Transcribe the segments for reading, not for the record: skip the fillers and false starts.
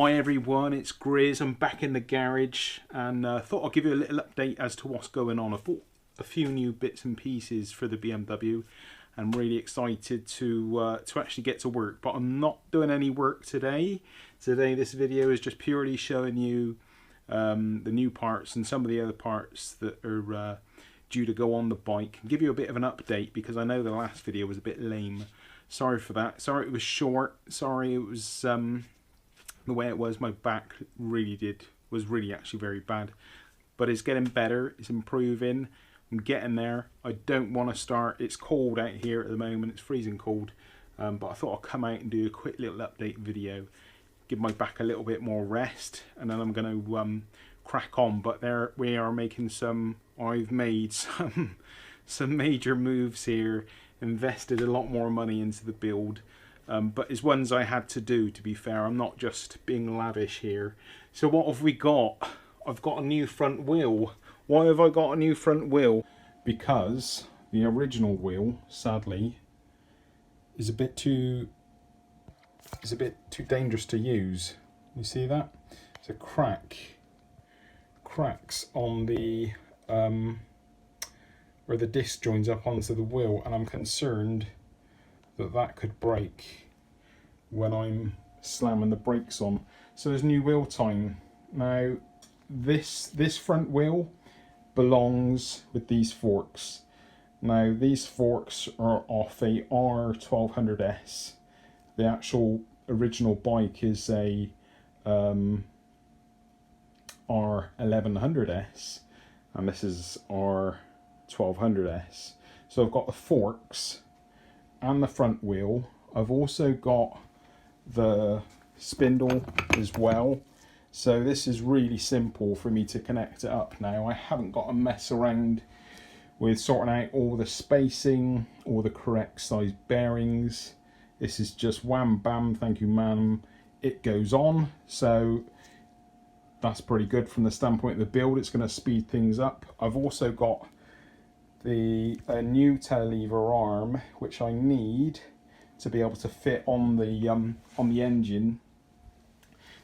Hi everyone, it's Grizz. I'm back in the garage and thought I'll give you a little update as to what's going on. I bought a few new bits and pieces for the BMW. I'm really excited to actually get to work, but I'm not doing any work today. Today this video is just purely showing you the new parts and some of the other parts that are due to go on the bike, and give you a bit of an update because I know the last video was a bit lame. Sorry for that. Sorry it was short. Sorry it was the way it was. My back was really actually very bad, but it's getting better. It's improving. I'm getting there. I don't want to start. It's cold out here at the moment. It's freezing cold, but I thought I'd come out and do a quick little update video, give my back a little bit more rest, and then I'm going to crack on. But there we are making some. I've made some major moves here. Invested a lot more money into the build, but it's ones I had to do, to be fair. I'm not just being lavish here. So what have we got? I've got a new front wheel. Why have I got a new front wheel? Because the original wheel, sadly, is a bit too dangerous to use. You see that? It's a cracks on the where the disc joins up onto the wheel, and I'm concerned that that could break when I'm slamming the brakes on. So there's new wheel time. Now this front wheel belongs with these forks. Now these forks are off a R1200S. The actual original bike is a R1100S, and this is R1200S. So I've got the forks and the front wheel. I've also got the spindle as well. So this is really simple for me to connect it up now. I haven't got to mess around with sorting out all the spacing or the correct size bearings. This is just wham bam, thank you ma'am, it goes on. So that's pretty good from the standpoint of the build. It's going to speed things up. I've also got a new telelever arm, which I need to be able to fit on the engine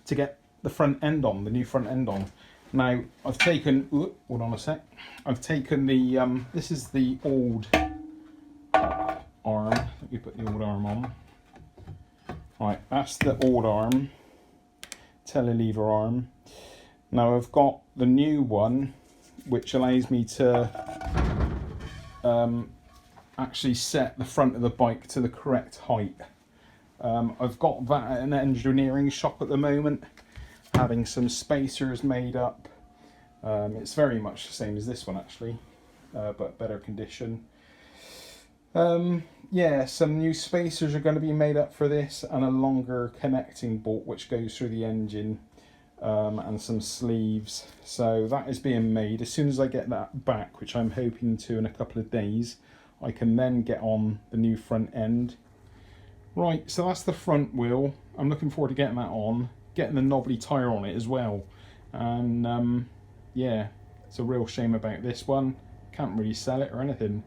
to get the front end on, the new front end on. Now I've taken, hold on a sec, I've taken the this is the old arm. Let me put the old arm on. Right, that's the old arm, telelever arm. Now I've got the new one, which allows me to actually set the front of the bike to the correct height. I've got that at an engineering shop at the moment, having some spacers made up. It's very much the same as this one actually, but better condition. Yeah, some new spacers are going to be made up for this, and a longer connecting bolt which goes through the engine, and some sleeves. So that is being made. As soon as I get that back, which I'm hoping to in a couple of days, I can then get on the new front end. Right, so that's the front wheel. I'm looking forward to getting that on, getting the knobbly tyre on it as well. And yeah, it's a real shame about this one. Can't really sell it or anything.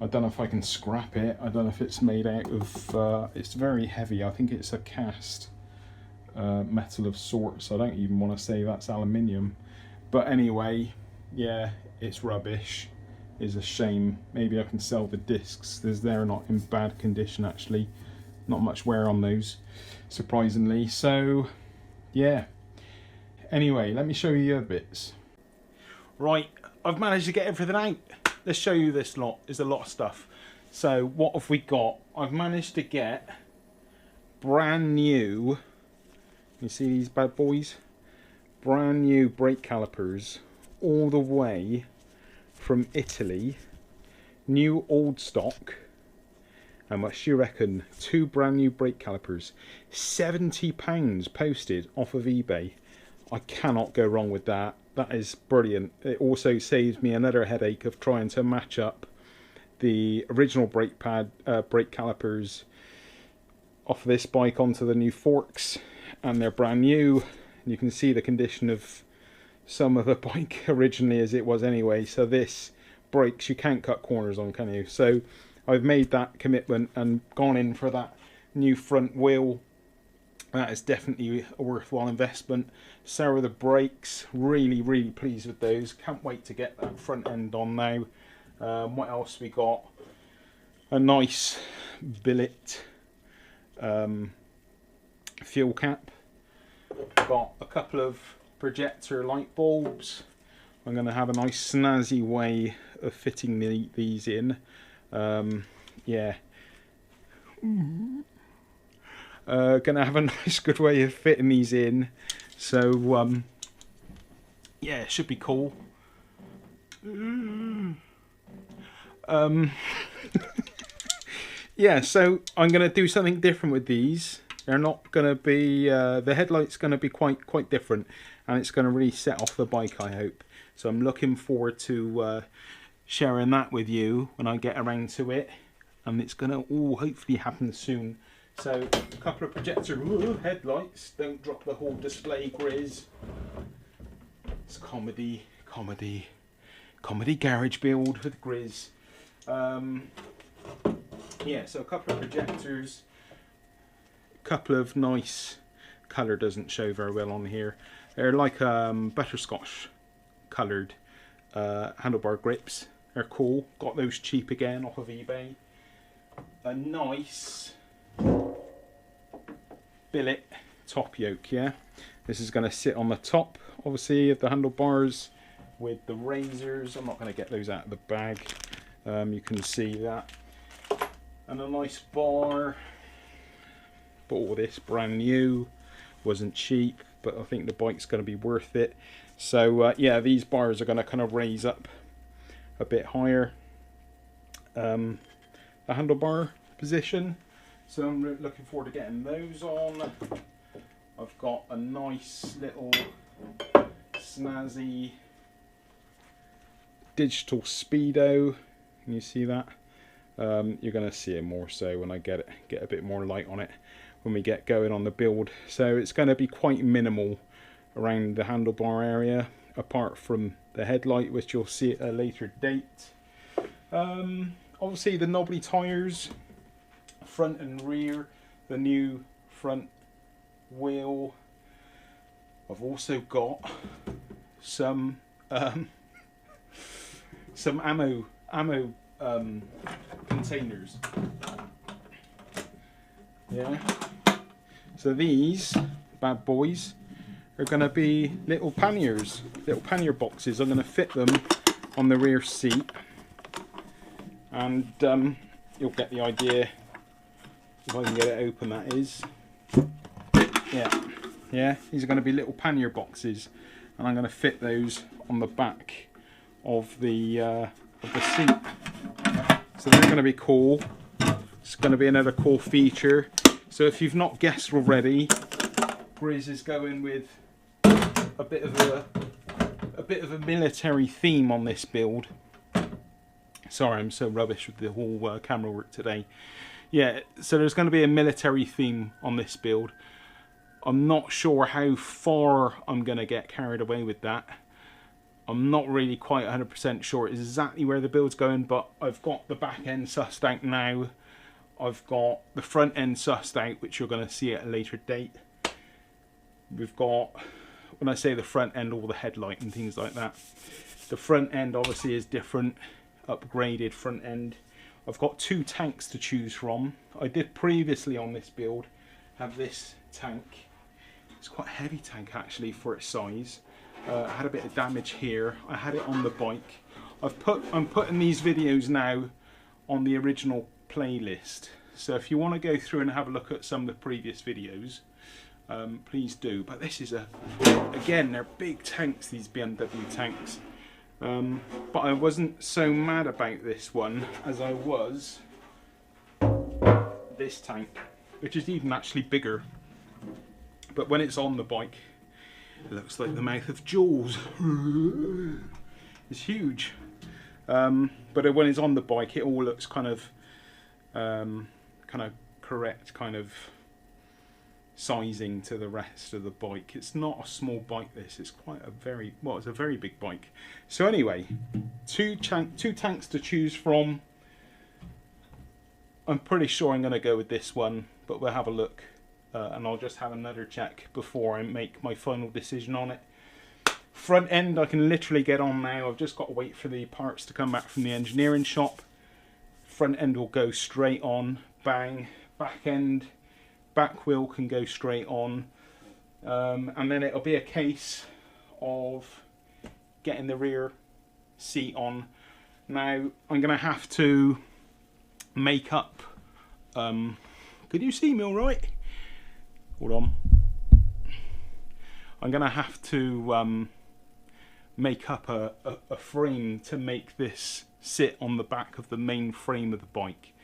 I don't know if I can scrap it. I don't know if it's made out of, it's very heavy. I think it's a cast metal of sorts. I don't even want to say that's aluminium. But anyway, yeah, it's rubbish. It's a shame. Maybe I can sell the discs. They're not in bad condition actually. Not much wear on those, surprisingly. So, yeah. Anyway, let me show you the other bits. Right, I've managed to get everything out. Let's show you this lot. There's a lot of stuff. So what have we got? I've managed to get brand new, you see these bad boys? Brand new brake calipers all the way from Italy. New old stock. How much do you reckon? 2 brand new brake calipers. £70 posted off of eBay. I cannot go wrong with that. That is brilliant. It also saves me another headache of trying to match up the original brake calipers off this bike onto the new forks, and they're brand new. You can see the condition of some of the bike originally as it was anyway. So this brakes you can't cut corners on, can you? So I've made that commitment and gone in for that new front wheel. That is definitely a worthwhile investment. So are the brakes. Really, really pleased with those. Can't wait to get that front end on now. What else we got? A nice billet fuel cap. Got a couple of projector light bulbs. I'm going to have a nice snazzy way of fitting these in. Yeah. Gonna have a nice good way of fitting these in. So yeah, it should be cool. Yeah, so I'm gonna do something different with these. They're not gonna be the headlight's gonna be quite different, and it's gonna really set off the bike, I hope. So I'm looking forward to sharing that with you when I get around to it, and it's gonna all hopefully happen soon. So a couple of projector headlights. Don't drop the whole display, Grizz. It's comedy garage build with Grizz. Yeah, so a couple of projectors, a couple of nice colour, doesn't show very well on here. They're like butterscotch coloured handlebar grips. They're cool. Got those cheap again off of eBay. A nice billet top yoke, yeah. This is going to sit on the top, obviously, of the handlebars with the razors. I'm not going to get those out of the bag. You can see that. And a nice bar. Bought all this brand new. Wasn't cheap, but I think the bike's going to be worth it. So yeah, these bars are going to kind of raise up a bit higher the handlebar position. So I'm looking forward to getting those on. I've got a nice little snazzy digital speedo. Can you see that? You're going to see it more so when I get a bit more light on it when we get going on the build. So it's going to be quite minimal around the handlebar area, apart from the headlight, which you'll see at a later date. Obviously the knobbly tyres, front and rear, the new front wheel. I've also got some ammo containers. Yeah. So these bad boys are going to be little panniers, little pannier boxes. I'm going to fit them on the rear seat, and you'll get the idea if I can get it open. That is, yeah. These are going to be little pannier boxes, and I'm going to fit those on the back of the seat. So they're going to be cool. It's going to be another cool feature. So if you've not guessed already, Grizz is going with a bit of a military theme on this build. Sorry, I'm so rubbish with the whole camera work today. Yeah, so there's going to be a military theme on this build. I'm not sure how far I'm going to get carried away with that. I'm not really quite 100% sure exactly where the build's going, but I've got the back end sussed out now. I've got the front end sussed out, which you're going to see at a later date. We've got, when I say the front end, all the headlight and things like that. The front end obviously is different, upgraded front end. I've got two tanks to choose from. I did previously on this build have this tank. It's quite a heavy tank actually for its size. I had a bit of damage here. I had it on the bike. I'm putting these videos now on the original playlist. So if you want to go through and have a look at some of the previous videos, please do. But this is again, they're big tanks, these BMW tanks. But I wasn't so mad about this one as I was this tank, which is even actually bigger. But when it's on the bike, it looks like the mouth of Jaws. It's huge. But when it's on the bike, it all looks kind of correct, kind of sizing to the rest of the bike. It's not a small bike, this. It's quite a very, well, it's a very big bike. So anyway, two tanks to choose from. I'm pretty sure I'm going to go with this one, but we'll have a look and I'll just have another check before I make my final decision on it. Front end I can literally get on now. I've just got to wait for the parts to come back from the engineering shop. Front end will go straight on, bang. Back end, back wheel can go straight on, and then it'll be a case of getting the rear seat on. Now I'm going to have to make up, could you see me all right? Hold on. I'm going to have to make up a frame to make this sit on the back of the main frame of the bike.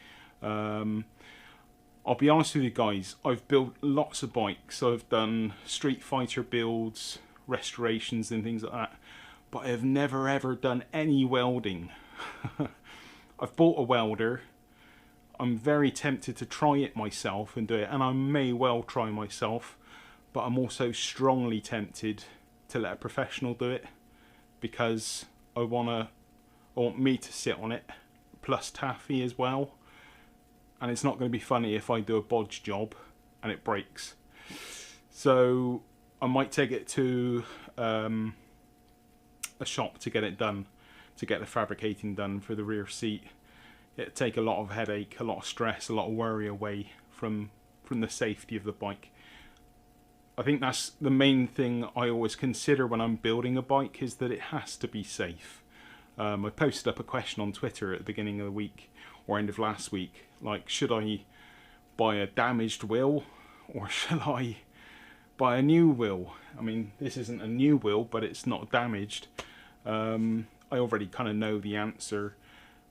I'll be honest with you guys, I've built lots of bikes. I've done Street Fighter builds, restorations and things like that, but I've never ever done any welding. I've bought a welder. I'm very tempted to try it myself and do it, and I may well try myself, but I'm also strongly tempted to let a professional do it, because I want me to sit on it, plus taffy as well, and it's not going to be funny if I do a bodge job and it breaks. So I might take it to a shop to get it done, to get the fabricating done for the rear seat. It'd take a lot of headache, a lot of stress, a lot of worry away from the safety of the bike. I think that's the main thing I always consider when I'm building a bike, is that it has to be safe. I posted up a question on Twitter at the beginning of the week, or end of last week, like, should I buy a damaged wheel or should I buy a new wheel? I mean, this isn't a new wheel, but it's not damaged. I already kind of know the answer,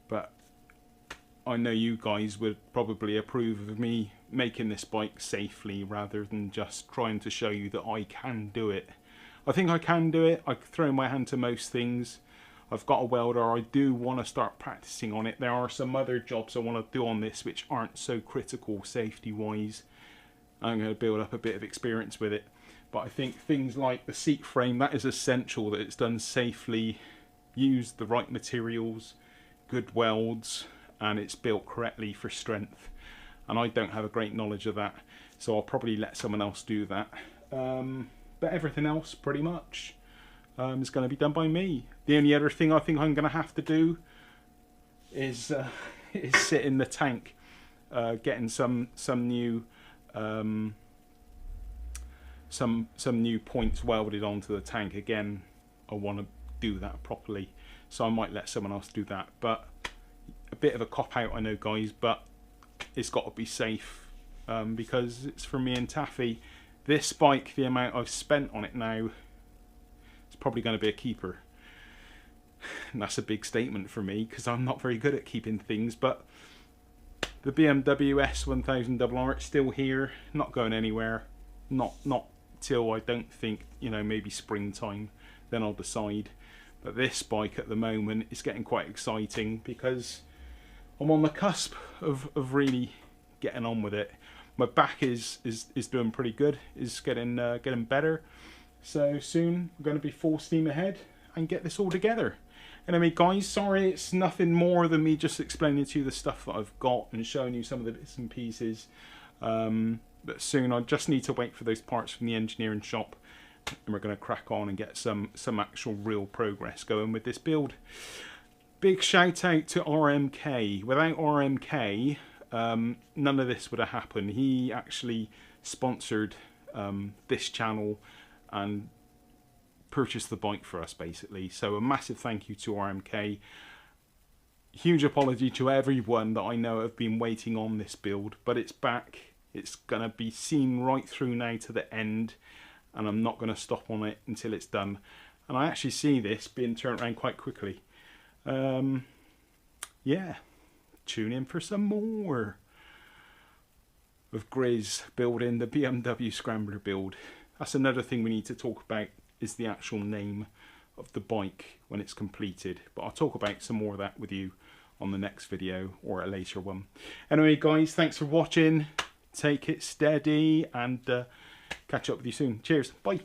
but I know you guys would probably approve of me making this bike safely rather than just trying to show you that I can do it. I think I can do it. I throw my hand to most things. I've got a welder. I do want to start practicing on it. There are some other jobs I want to do on this which aren't so critical safety wise. I'm going to build up a bit of experience with it. But I think things like the seat frame, that is essential, that it's done safely, used the right materials, good welds, and it's built correctly for strength. And I don't have a great knowledge of that, so I'll probably let someone else do that. But everything else pretty much is going to be done by me. The only other thing I think I'm going to have to do is sit in the tank, getting some new some new points welded onto the tank. Again, I want to do that properly, so I might let someone else do that. But a bit of a cop out, I know, guys, but it's got to be safe, because it's for me and Taffy. This bike, the amount I've spent on it now, it's probably going to be a keeper. And that's a big statement for me, because I'm not very good at keeping things. But the BMW S1000RR, it's still here, not going anywhere. Not till, I don't think, you know, maybe springtime, then I'll decide. But this bike at the moment is getting quite exciting, because I'm on the cusp of really getting on with it. My back is doing pretty good, is getting better. So soon I'm going to be full steam ahead and get this all together. Anyway, guys, sorry it's nothing more than me just explaining to you the stuff that I've got and showing you some of the bits and pieces. But soon I just need to wait for those parts from the engineering shop, and we're going to crack on and get some actual real progress going with this build. Big shout out to RMK. Without RMK, none of this would have happened. He actually sponsored this channel and purchased the bike for us, basically. So a massive thank you to RMK. Huge apology to everyone that I know have been waiting on this build, but it's back. It's going to be seen right through now to the end, and I'm not going to stop on it until it's done. And I actually see this being turned around quite quickly. Yeah, tune in for some more of Grizz building the BMW Scrambler build. That's another thing we need to talk about, is the actual name of the bike when it's completed. But I'll talk about some more of that with you on the next video or a later one. Anyway, guys, thanks for watching. Take it steady, and catch up with you soon. Cheers. Bye.